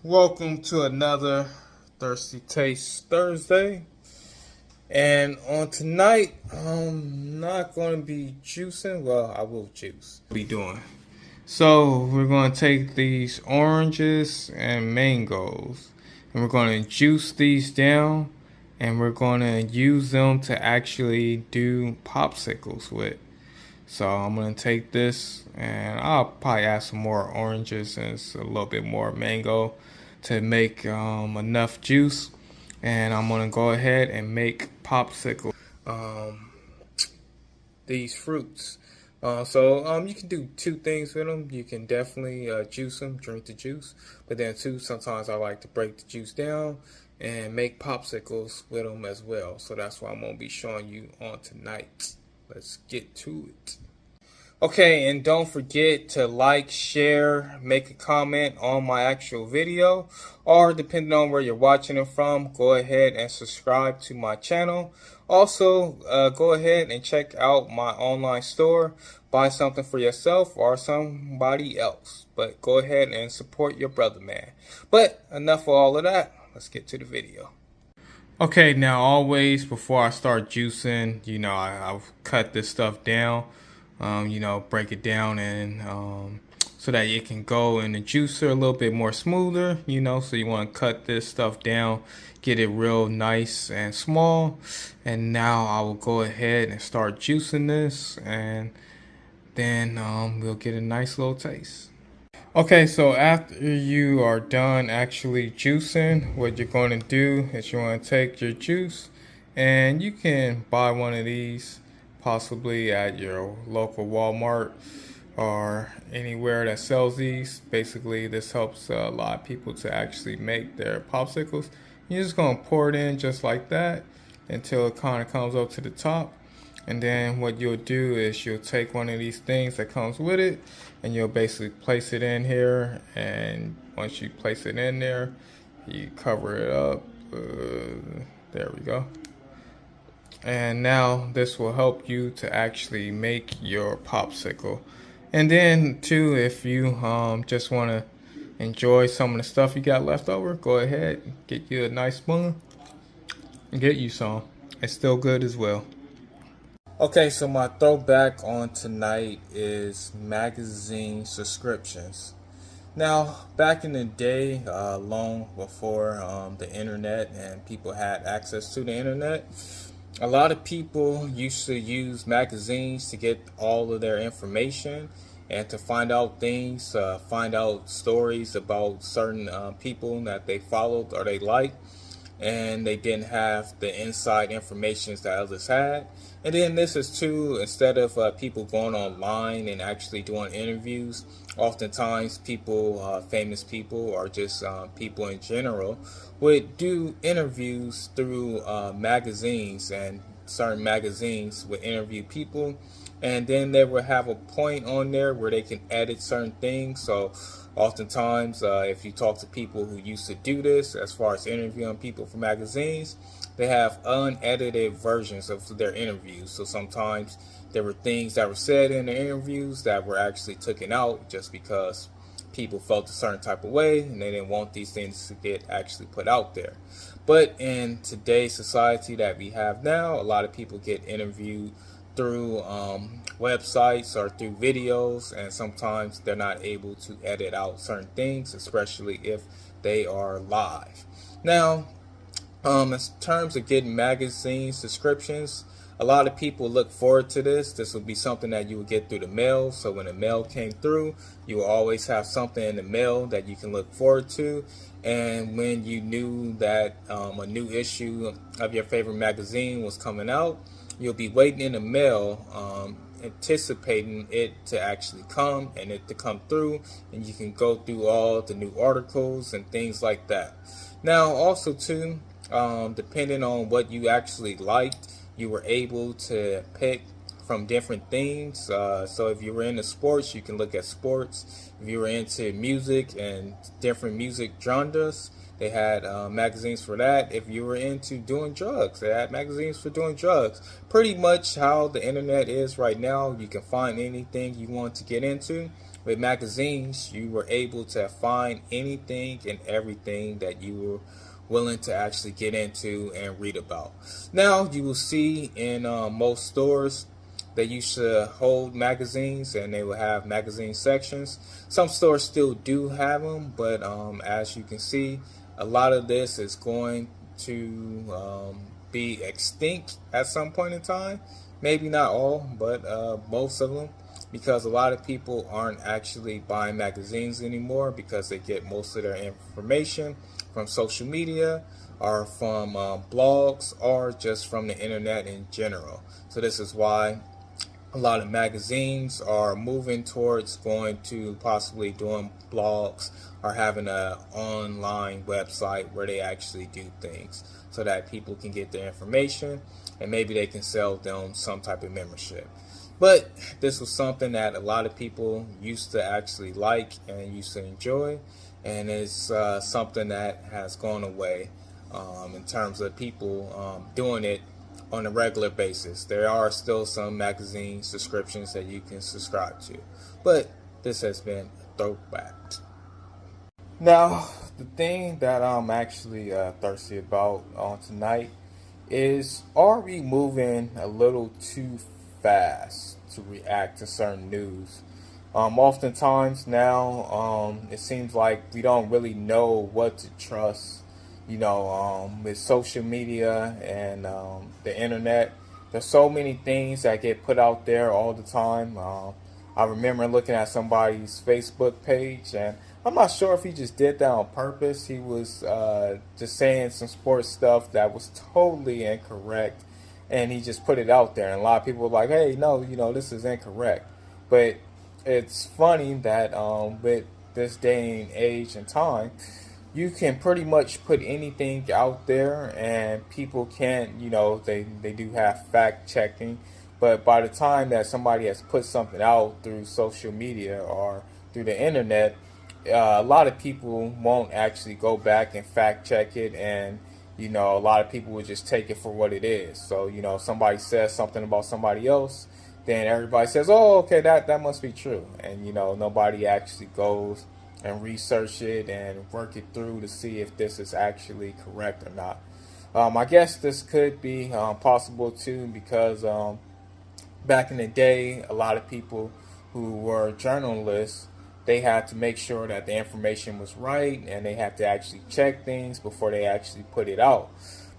Welcome to another Thirsty Taste Thursday. And on tonight, I'm not going to be juicing. Well, I will juice. Be doing. So we're going to take these oranges and mangoes, and we're going to juice these down, and we're going to use them to actually do popsicles with. So I'm going to take this, and I'll probably add some more oranges and a little bit more mango to make enough juice. And I'm going to go ahead and make popsicles. These fruits. So you can do two things with them. You can definitely juice them, drink the juice. But then too, sometimes I like to break the juice down and make popsicles with them as well. So that's what I'm going to be showing you on tonight. Let's get to it. Okay, and don't forget to like, share, make a comment on my actual video, or depending on where you're watching it from, go ahead and subscribe to my channel. Also, go ahead and check out my online store, buy something for yourself or somebody else. But go ahead and support your brother, man. But enough of all of that, let's get to the video. Okay, now always before I start juicing, I'll cut this stuff down. Break it down and so that it can go in the juicer a little bit more smoother, so you want to cut this stuff down, get it real nice and small. And now I will go ahead and start juicing this, and then we'll get a nice little taste. Okay, so after you are done actually juicing, what you're going to do is you want to take your juice, and you can buy one of these possibly at your local Walmart or anywhere that sells these. Basically, this helps a lot of people to actually make their popsicles. You're just going to pour it in just like that until it kind of comes up to the top. And then what you'll do is you'll take one of these things that comes with it, and you'll basically place it in here. And once you place it in there, you cover it up. There we go. And now this will help you to actually make your popsicle. And then too, if you just want to enjoy some of the stuff you got left over, go ahead, get you a nice spoon and get you some. It's still good as well. Okay, so my throwback on tonight is magazine subscriptions. Now, back in the day, long before the internet and people had access to the internet, a lot of people used to use magazines to get all of their information and to find out things, find out stories about certain people that they followed or they liked, and they didn't have the inside information that others had. And then this is too, instead of people going online and actually doing interviews, oftentimes people, famous people or just people in general, would do interviews through magazines, and certain magazines would interview people, and then they would have a point on there where they can edit certain things. So oftentimes if you talk to people who used to do this as far as interviewing people for magazines, they have unedited versions of their interviews. So sometimes there were things that were said in the interviews that were actually taken out just because people felt a certain type of way and they didn't want these things to get actually put out there. But in today's society that we have now, a lot of people get interviewed through websites or through videos, and sometimes they're not able to edit out certain things, especially if they are live. Now, in terms of getting magazine subscriptions, a lot of people look forward to this. This will be something that you will get through the mail. So when the mail came through, you will always have something in the mail that you can look forward to. And when you knew that a new issue of your favorite magazine was coming out, you'll be waiting in the mail, anticipating it to actually come and it to come through, and you can go through all the new articles and things like that. Now also too, depending on what you actually liked, you were able to pick from different things. So if you were into sports, you can look at sports. If you were into music and different music genres, they had magazines for that. If you were into doing drugs, they had magazines for doing drugs. Pretty much how the internet is right now. You can find anything you want to get into with magazines, you were able to find anything and everything that you were willing to actually get into and read about. Now, you will see in most stores they used to hold magazines and they will have magazine sections. Some stores still do have them, but as you can see, a lot of this is going to be extinct at some point in time. Maybe not all, but most of them, because a lot of people aren't actually buying magazines anymore because they get most of their information from social media or from blogs or just from the internet in general. So this is why a lot of magazines are moving towards going to possibly doing blogs or having an online website where they actually do things so that people can get their information and maybe they can sell them some type of membership. But this was something that a lot of people used to actually like and used to enjoy, and it's something that has gone away in terms of people doing it on a regular basis. There are still some magazine subscriptions that you can subscribe to, but this has been a throwback. Now, the thing that I'm actually thirsty about on tonight is, are we moving a little too fast to react to certain news? Oftentimes now, it seems like we don't really know what to trust. With social media and the internet, there's so many things that get put out there all the time. I remember looking at somebody's Facebook page, and I'm not sure if he just did that on purpose. He was just saying some sports stuff that was totally incorrect, and he just put it out there. And a lot of people were like, "Hey, no, this is incorrect." But it's funny that with this day and age and time, you can pretty much put anything out there and people can't, they do have fact checking. But by the time that somebody has put something out through social media or through the internet, a lot of people won't actually go back and fact check it. And, a lot of people will just take it for what it is. So, somebody says something about somebody else, then everybody says, oh, okay, that must be true. And, nobody actually goes and research it and work it through to see if this is actually correct or not. I guess this could be possible too, because back in the day, a lot of people who were journalists, they had to make sure that the information was right, and they had to actually check things before they actually put it out.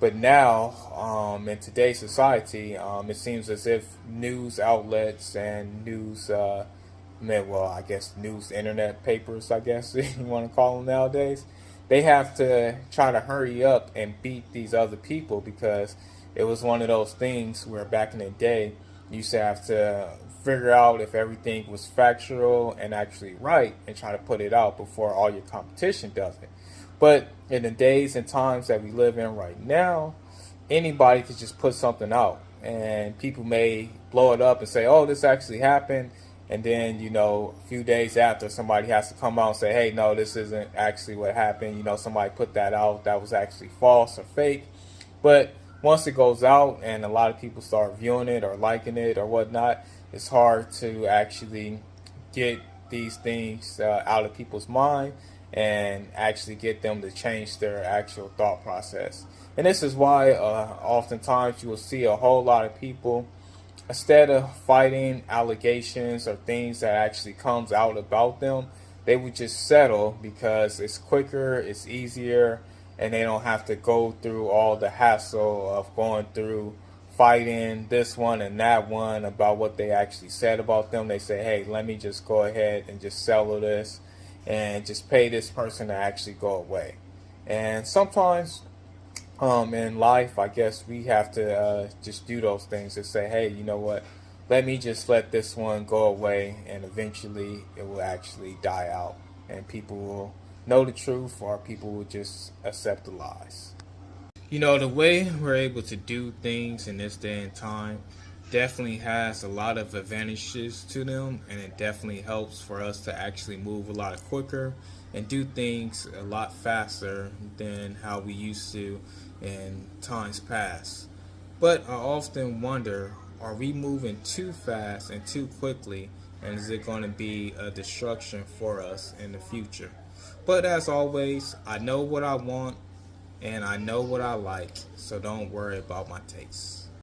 But now, in today's society, it seems as if news outlets and news I guess news internet papers, I guess you want to call them nowadays, they have to try to hurry up and beat these other people, because it was one of those things where back in the day you used to have to figure out if everything was factual and actually right and try to put it out before all your competition does it. But in the days and times that we live in right now, anybody could just put something out and people may blow it up and say, oh, this actually happened. And then, a few days after, somebody has to come out and say, hey, no, this isn't actually what happened. Somebody put that out. That was actually false or fake. But once it goes out and a lot of people start viewing it or liking it or whatnot, it's hard to actually get these things out of people's mind and actually get them to change their actual thought process. And this is why oftentimes you will see a whole lot of people, instead of fighting allegations or things that actually comes out about them, they would just settle because it's quicker, it's easier, and they don't have to go through all the hassle of going through fighting this one and that one about what they actually said about them. They say, hey, let me just go ahead and just settle this and just pay this person to actually go away. And sometimes in life, I guess we have to just do those things and say, hey, you know what? Let me just let this one go away, and eventually it will actually die out, and people will know the truth, or people will just accept the lies. The way we're able to do things in this day and time definitely has a lot of advantages to them, and it definitely helps for us to actually move a lot quicker and do things a lot faster than how we used to in times past. But I often wonder, are we moving too fast and too quickly and is it going to be a destruction for us in the future? But as always, I know what I want and I know what I like, so don't worry about my tastes.